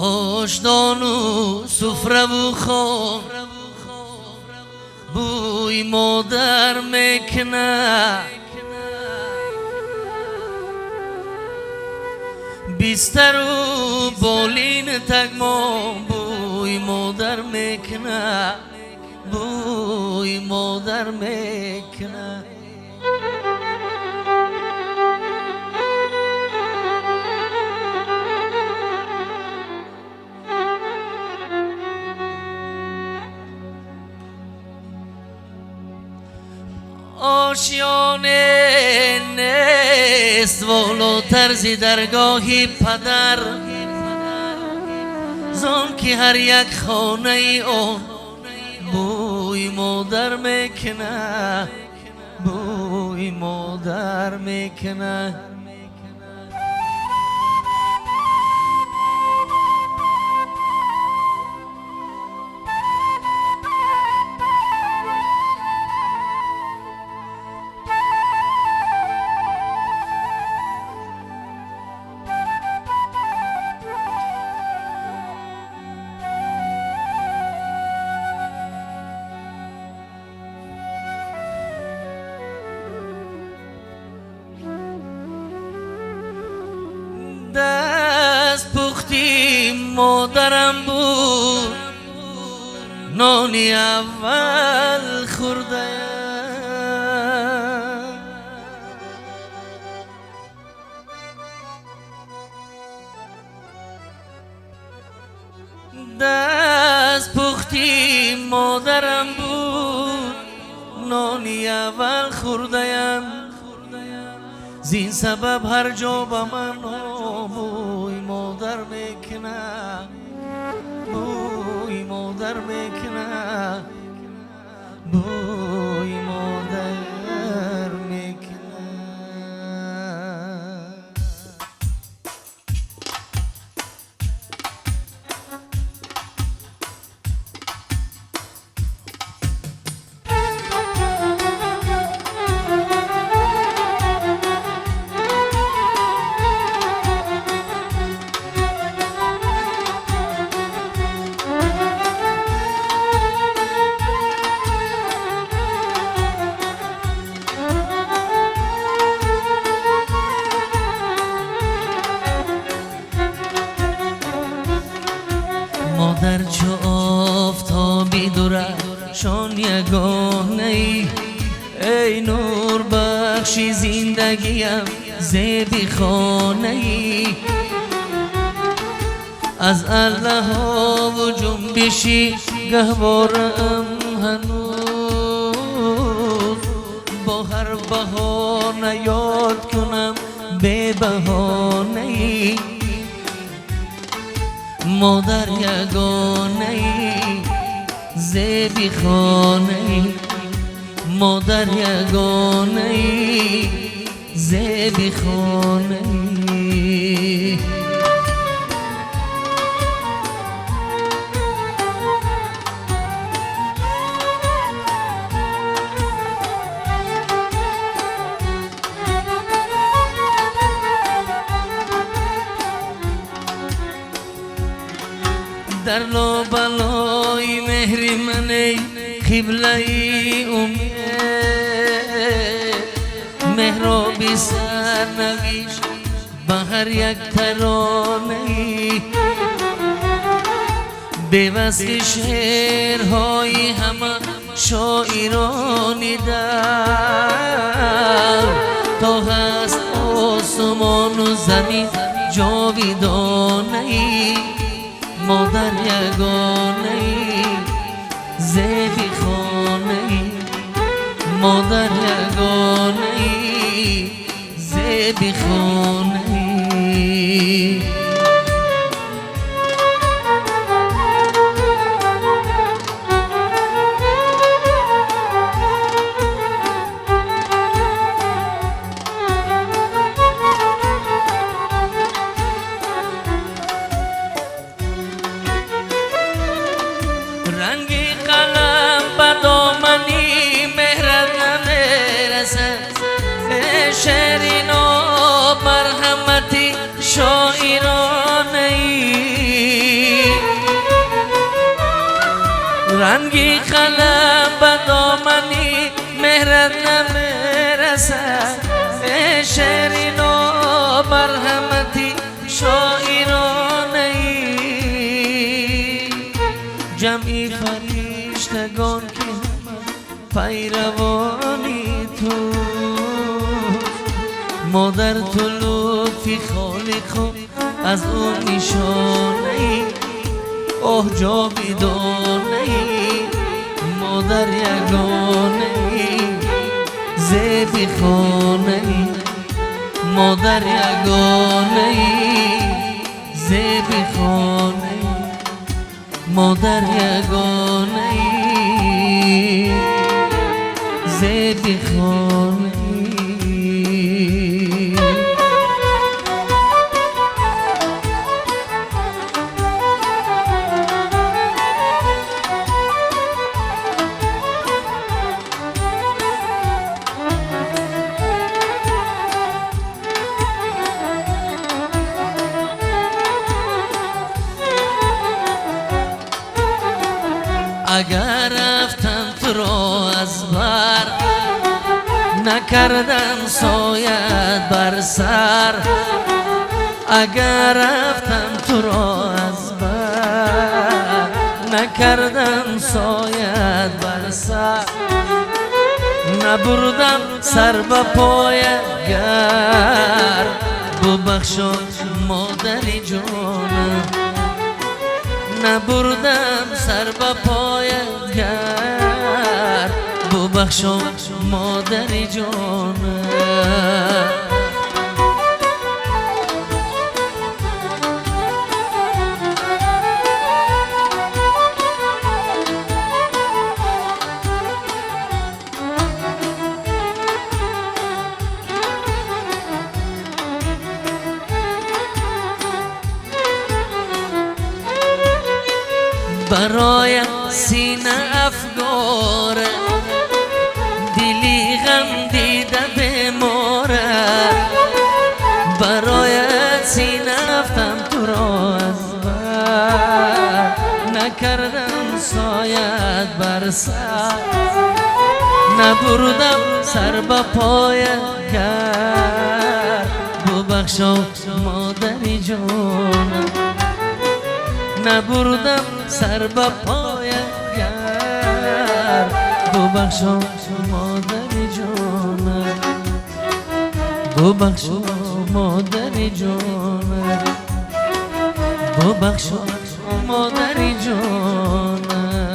آشدان و سفره و خواب بوی مادر میکنه، بیستر و بالین تگما بوی مادر میکنه، بوی مادر میکنه. آشیانه نیست والاتر زی درگاهی پدر، زان که هر یک خانه ای آن بوی مادر میکنه، بوی مادر میکنه. دست پختی مادرم بود، نانی اول خورده، دست پختی مادرم بود، نانی اول خورده، زین سبب هر جا با من بوی مادر میکنه، بوی مادر میکنه، بوی مادر میکنه. مادر چو آفتابی درخشان یگانه ای، ای نور بخشی زندگیم زیبی خانه ای، از الله ها و جنبشی گهوارم هنوز، با هر بهانه یاد کنم به بهانه ای، مادر یگانه ای زیبی خانه ای، مادر یگانه ای زیبی خانه ای. در لابلای مهر من ای قبله ای امید، مهرابی سرنویش به هر یک ترانه ای، به وصف شعرهای همه شاعرانی در، تا هست آسمان و زمین جاویدانه ای، مادر یگانه ای زیبی خانه ای، مادر یگانه ای زیبی خانه ای. رنگی قلم به دامنی مهرت نمیرسد، شیرین و مرحمتی شاعران رنگی قلم به دامنی مهرت نمیرسد شعرین و مرحمتی شاعرانه ای جمعی فرشتگان که پیروانی تو مادر تو لطفی خالق از اون نشانه ای اوه جاویدانه ای مادر یگانه ای زیبی خانه ای مادر یگانه ای زیبی خانه ای مادر یگانه ای زیبی خانه ای اگر رفتم تو را از بر نکردم سایت بر سر اگر رفتم تو را از بر نکردم سایت بر سر نبردم سر به پای گر ببخشا مادری جانم نبردم سر به پای گر ببخشا مادری جانم برای سینه افگاره دلی غم دیده بماره برای سینه افتم تو را از بر نکردم سایت بر سر نبردم سر به پای گر ببخشا مادری جانم نبردم سر به پای گر ببخشا مادری جانم ببخشا مادری جانم ببخشا مادری جانم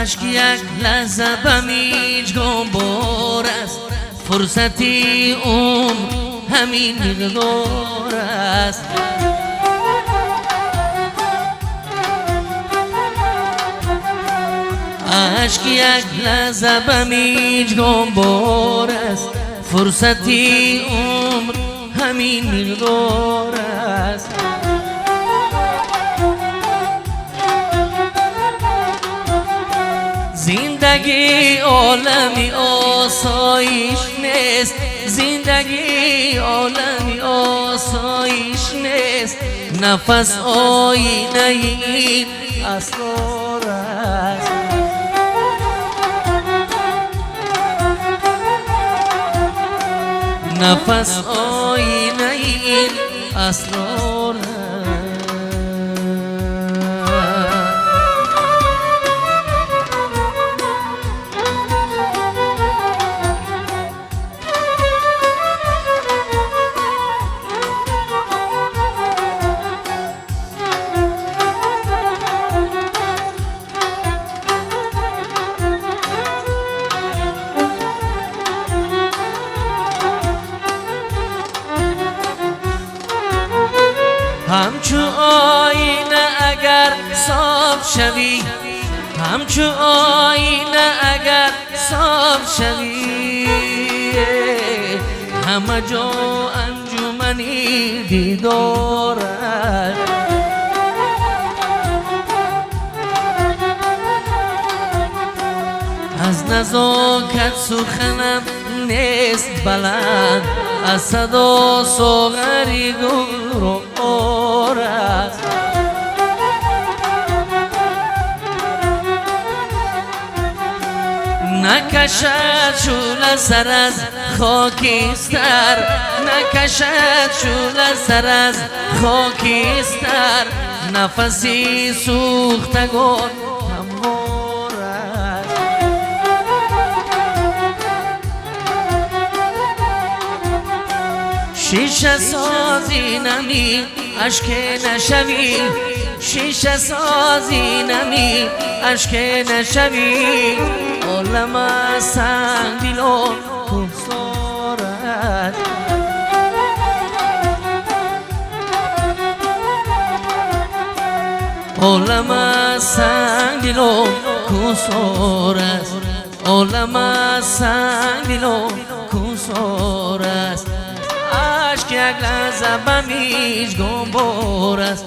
عشق یک لحظه به میجگان بار است فرصتی همین مقدار است عشق یک لحظه به میجگان بار است فرصتی همین مقدار است زندگی عالمی آسایش نیست زندگی عالمی آسایش نیست نفس آینه این اسرار است نفس آینه این اسرار است همچو آینه اگر صاف شوی همچو آینه اگر صاف شوی همه جا انجمنی دیدارد از نزاکت سخنم نیست بلند از صدا ساغری گل رو آرد نکشد شعله سر از خاکستر نکشد شعله سر از خاکستر نفسی سوختگان هموارد شیشه سازی نمی اشک نشوی شیشه سازی نمی اشک نشوی عالم سنگ دلان کوسارد عالم سنگ دلان کوسار است عالم سنگ دلان کوسار است اشک یک لحظه به میش گنبار است